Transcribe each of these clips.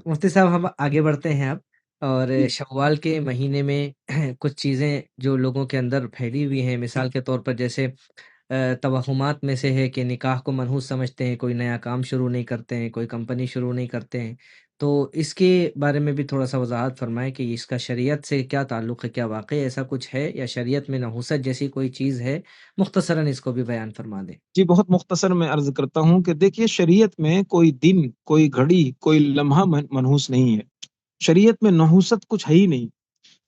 मुफ्ती साहब, हम आगे बढ़ते हैं अब। और शव्वाल के महीने में कुछ चीज़ें जो लोगों के अंदर फैली हुई हैं, मिसाल के तौर पर जैसे तवहुमात में से है कि निकाह को मनहूस समझते हैं, कोई नया काम शुरू नहीं करते हैं, कोई कंपनी शुरू नहीं करते हैं। तो इसके बारे में भी थोड़ा-सा वज़ाहत फ़रमाएँ कि इसका शरीयत से क्या ताल्लुक़ है? क्या वाक़ई ऐसा कुछ है या शरीयत में नहूसत जैसी कोई चीज़ है? मुख़्तसरन इसको भी बयान फ़रमा दें। जी, बहुत मुख्तसर मैं अर्ज़ करता हूँ कि देखिए शरीयत में कोई दिन, कोई घड़ी, कोई लम्हा मनहूस नहीं है। शरीयत में नहूसत कुछ है ही नहीं।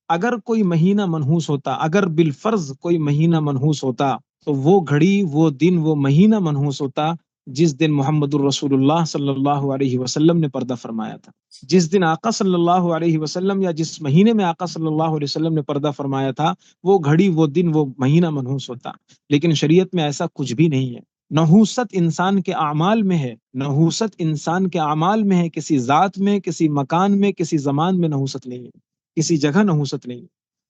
अगर कोई महीना मनहूस होता, अगर बिलफ़र्ज़ कोई महीना मनहूस होता, तो वो घड़ी, वो दिन, वो महीना मनहूस होता, जिस दिन मुहम्मदुर रसूलुल्लाह सल्लल्लाहु अलैहि वसल्लम ने पर्दा फ़रमाया था। जिस दिन आका सल्लल्लाहु अलैहि वसल्लम या जिस महीने में आका सल्लल्लाहु अलैहि वसल्लम ने पर्दा फ़रमाया था, वो घड़ी, वो दिन, वो महीना मनहूस होता। लेकिन शरीयत में ऐसा कुछ भी नहीं है। नहूसत इंसान के अमाल में है, नहूसत इंसान के अमाल में है, किसी ज़ात में, किसी मकान में, किसी ज़मान में नहूसत नहीं है। किसी जगह नहूसत नहीं।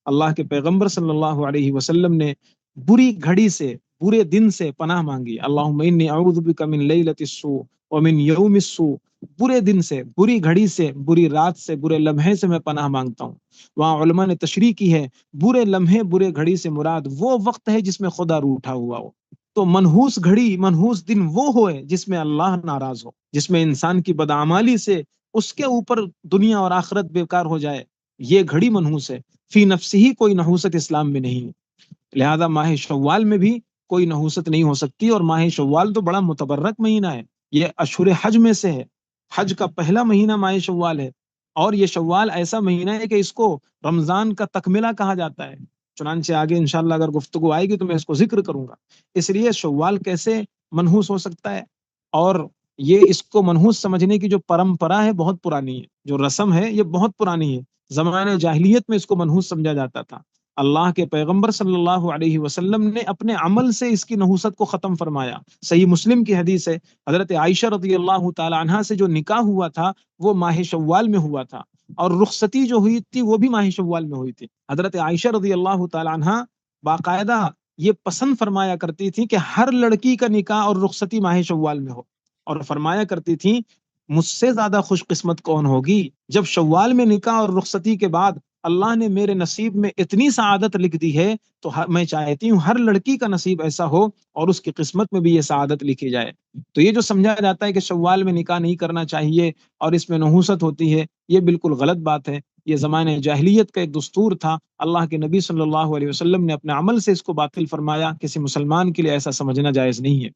अल्लाह के पैगंबर सल्लल्लाहु अलैहि वसल्लम ने बुरी घड़ी से, बुरे दिन से पनाह मांगी। अल्लाहुम्मा इन्नी अऊज़ु बिका मिन लैलतिस सू व मिन यौमिस सू। बुरे दिन से, बुरी घड़ी से, बुरी रात से, बुरे लम्हे से मैं पनाह मांगता हूँ। वहाँ उलमा ने तशरीह की है, बुरे लम्हे, बुरे घड़ी से मुराद वो वक्त है जिसमें खुदा रूठा हुआ हो। तो मनहूस घड़ी, मनहूस दिन वो होए जिसमें अल्लाह नाराज हो, जिसमें इंसान की बदआमाली से उसके ऊपर दुनिया और आखिरत बेकार हो जाए। ये घड़ी मनहूस है। फी नफ्सिही कोई नहूसत इस्लाम में नहीं है। लिहाजा माह शव्वाल में भी कोई नहूसत नहीं हो सकती, और माह शव्वाल तो बड़ा मुतबर्रक महीना है। ये अशहुर हज में से है। हज का पहला महीना माह शव्वाल है, और ये शव्वाल ऐसा महीना है कि इसको रमजान का तकमिला कहा जाता है। चुनांचे आगे इंशाअल्लाह अगर गुफ्तगू आएगी तो मैं इसको जिक्र करूंगा। इसलिए शव्वाल कैसे मनहूस हो सकता है, और ये इसको मनहूस समझने की जो परंपरा है बहुत पुरानी है, जो रस्म है ये बहुत पुरानी है। ज़माने जाहिलियत में इसको मनहूस समझा जाता था। अल्लाह के पैगंबर सल्लल्लाहु अलैहि वसल्लम ने अपने अमल से इसकी नहूसत को ख़त्म फरमाया। सही मुस्लिम की हदीस है, हज़रत आयशा रज़ियल्लाहु ताला अन्हा से जो निकाह हुआ था, वो माह शव्वाल में हुआ था, और रुखसती जो हुई थी वो भी माह शव्वाल में हुई थी। हज़रत आयशा रज़ियल्लाहु ताला अन्हा बाकायदा ये पसंद फरमाया करती थी कि हर लड़की का निकाह और रुखसती माह शव्वाल में हो, और फरमाया करती थी, मुझसे ज्यादा खुशकिस्मत कौन होगी जब शव्वाल में निकाह और रुखसती के बाद अल्लाह ने मेरे नसीब में इतनी सआदत लिख दी है, तो मैं चाहती हूँ हर लड़की का नसीब ऐसा हो और उसकी किस्मत में भी ये सआदत लिखी जाए। तो ये जो समझा जाता है कि शव्वाल में निकाह नहीं करना चाहिए और इसमें नहूसत होती है, ये बिल्कुल गलत बात है। ये ज़माने जाहिलियत का एक दस्तूर था। अल्लाह के नबी सल्लल्लाहु अलैहि वसल्लम ने अपने अमल से इसको बातिल फरमाया। किसी मुसलमान के लिए ऐसा समझना जायज़ नहीं है।